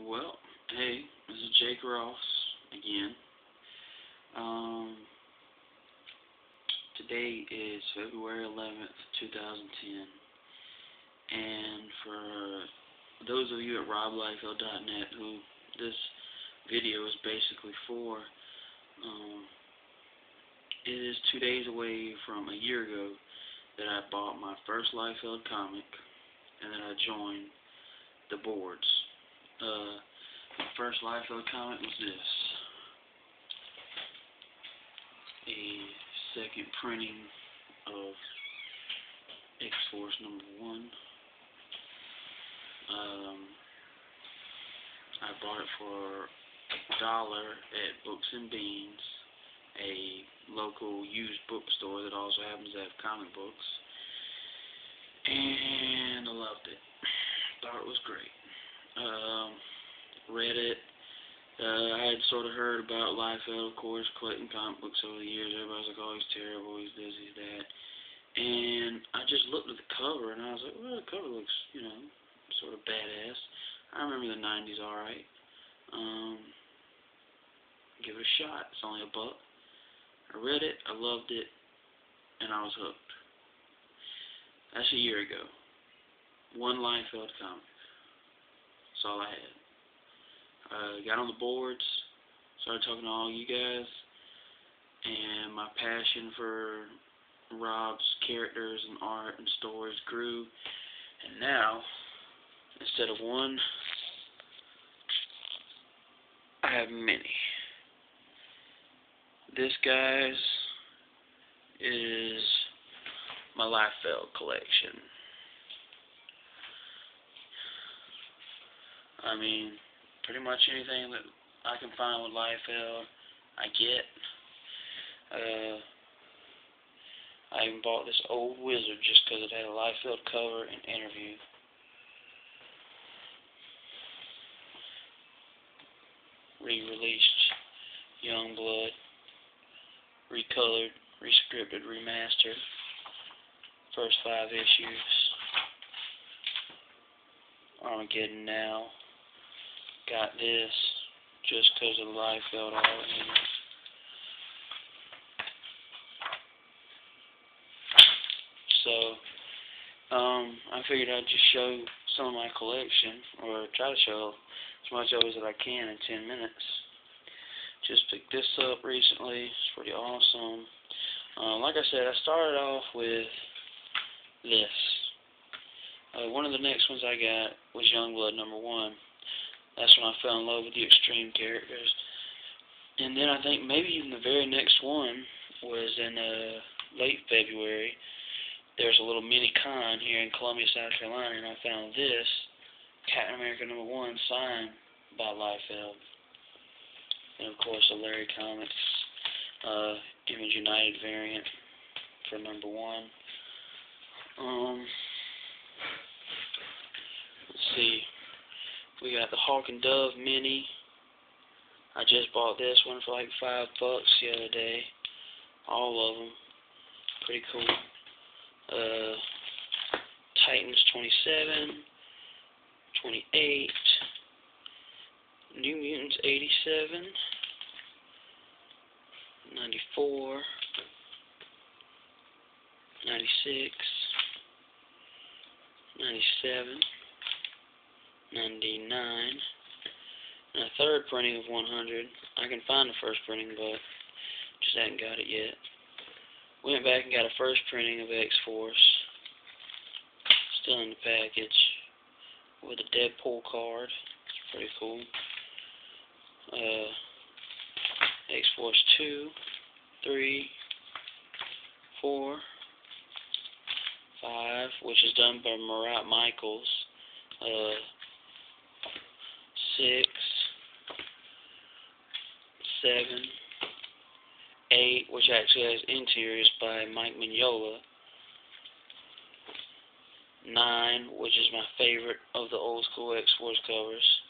Well, hey, this is Jake Ross again. Um, Today is February 11th, 2010, and for those of you at robliefeld.net who this video is basically for, it is 2 days away from a year ago that I bought my first Liefeld comic, and then I joined the boards. My first Liefeld comic was this. A second printing of X-Force #1. I bought it for $1 at Books and Beans, a local used bookstore that also happens to have comic books, and I loved it. Thought it was great. Read it. I had sort of heard about Liefeld, of course, collecting comic books over the years. Everybody's like, oh, he's terrible, he's this, he's that. And I just looked at the cover, and I was like, well, the cover looks, sort of badass. I remember the 90s alright. Give it a shot. It's only $1. I read it, I loved it, and I was hooked. That's a year ago. One Liefeld comic. That's all I had. Got on the boards, started talking to all you guys, and my passion for Rob's characters and art and stories grew, and now, instead of one, I have many. This, guys, is my Liefeld collection. I mean, pretty much anything that I can find with Liefeld, I get. I even bought this old Wizard just because it had a Liefeld cover and interview. Re-released Youngblood, recolored, rescripted, remastered. First 5 issues. Armageddon Now. Got this just because of the Liefeld art in it. So, I figured I'd just show some of my collection, or try to show as much of it as I can in 10 minutes. Just picked this up recently. It's pretty awesome. Like I said, I started off with this. One of the next ones I got was Youngblood #1. That's when I fell in love with the extreme characters. And then I think maybe even the very next one was in late February. There's a little mini con here in Columbia, South Carolina, and I found this, Captain America #1, signed by Liefeld. And of course the Larry Comics Image United variant for #1. Let's see. We got the Hawk and Dove mini. I just bought this one for like $5 the other day. All of them. Pretty cool. Titans 27, 28, New Mutants 87, 94, 96, 97, 99, and a third printing of 100. I can find the first printing, but just haven't got it yet. Went back and got a first printing of X-Force, still in the package, with a Deadpool card. It's pretty cool. X-Force 2, 3, 4, 5, which is done by Marat Michaels. 6, 7, 8, which actually has interiors by Mike Mignola. 9, which is my favorite of the old school X-Force covers.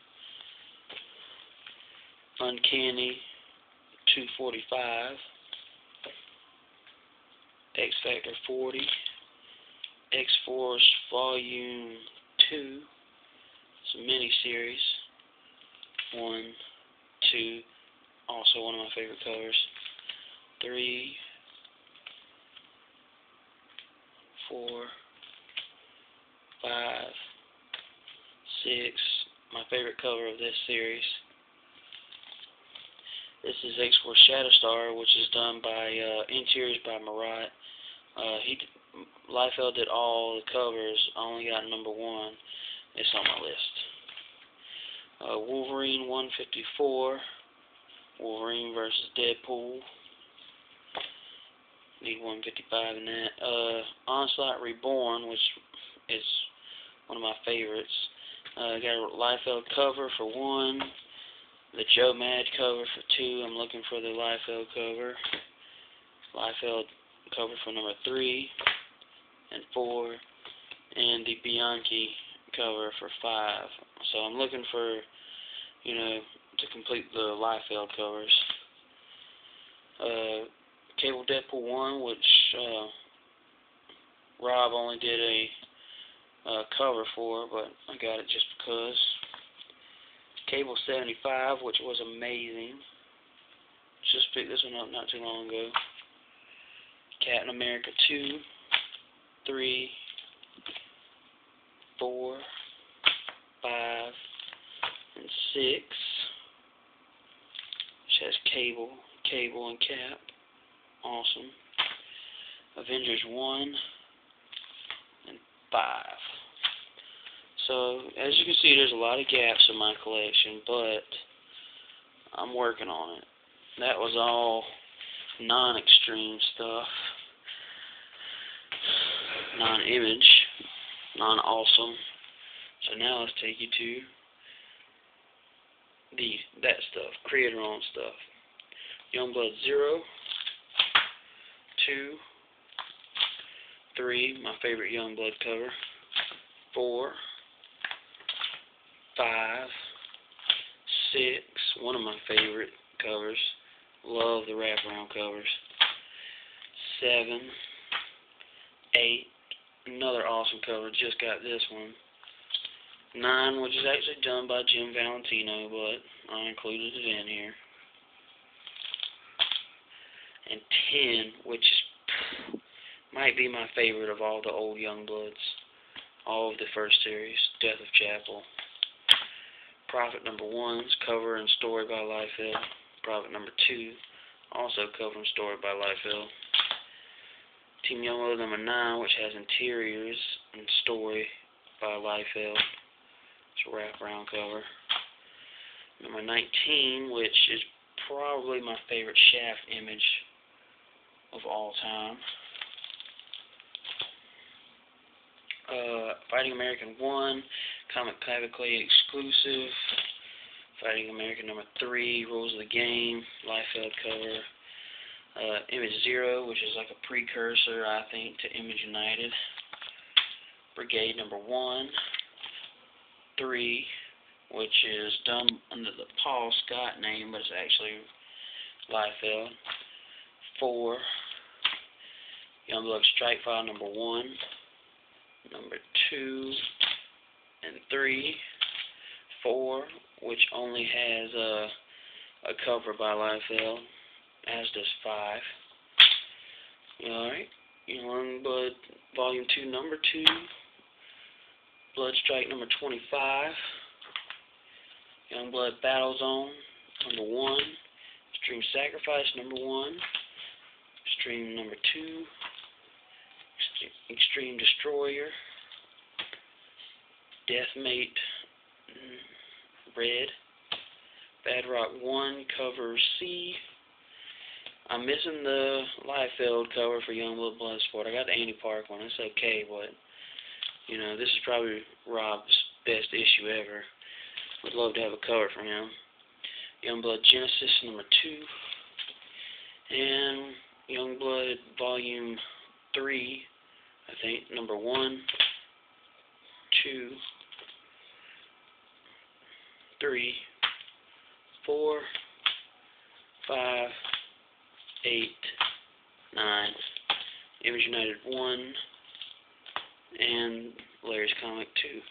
Uncanny 245. X-Factor 40. X-Force Volume 2. It's a mini-series. 1, 2, also one of my favorite covers. 3, 4, 5, 6. My favorite cover of this series. This is X-Force Shatterstar, which is done by interiors by Marat. Liefeld did all the covers. I only got number 1. It's on my list. Wolverine 154. Wolverine versus Deadpool. Need 155 in that. Onslaught Reborn, which is one of my favorites. Got a Liefeld cover for 1. The Joe Madge cover for 2. I'm looking for the Liefeld cover. Liefeld cover for number 3 and 4. And the Bianchi cover for 5. So I'm looking for, to complete the Liefeld covers. Cable Deadpool 1, which Rob only did a cover for, but I got it just because. Cable 75, which was amazing. Just picked this one up not too long ago. Captain America 2, 3, 4, 5, and 6. Which has Cable, and Cap. Awesome. Avengers 1 and 5. So, as you can see, there's a lot of gaps in my collection, but I'm working on it. That was all non-extreme stuff. Non-image. Non-awesome. So now let's take you to that stuff. Creator-owned stuff. Youngblood 0, 2, 3, my favorite Youngblood cover. 4, 5, 6, one of my favorite covers. Love the wraparound covers. 7, 8, another awesome cover. Just got this one. 9, which is actually done by Jim Valentino, but I included it in here. And 10, which might be my favorite of all the old Youngbloods. All of the first series. Death of Chapel. Prophet number 1's cover and story by Liefeld. Prophet number 2, also cover and story by Liefeld. Team Youngblood number 9, which has interiors and story by Liefeld. It's a wraparound cover. Number 19, which is probably my favorite Shaft image of all time. Fighting American 1, Comic Cavalcade exclusive. Fighting American number 3, Rules of the Game, Liefeld cover. Image 0, which is like a precursor, I think, to Image United. Brigade number 1. 3, which is done under the Paul Scott name, but it's actually Liefeld. 4, Youngblood Strike File number 1. Number 2 and 3. 4, which only has a cover by Liefeld, as does 5. Alright, Youngblood Volume 2, Number 2. Blood Strike number 25. Youngblood Battle Zone number 1. Extreme Sacrifice number 1. Extreme number 2. Extreme Destroyer. Deathmate Red. Bad Rock 1 cover C. I'm missing the Liefeld cover for Youngblood Bloodsport. I got the Andy Park one. It's okay, but this is probably Rob's best issue ever. Would love to have a cover from him. Youngblood Genesis number 2. And Youngblood Volume 3, I think, number 1, 2, 3, 4, 5, 8, 9. Image United 1. And Larry's Comic 2.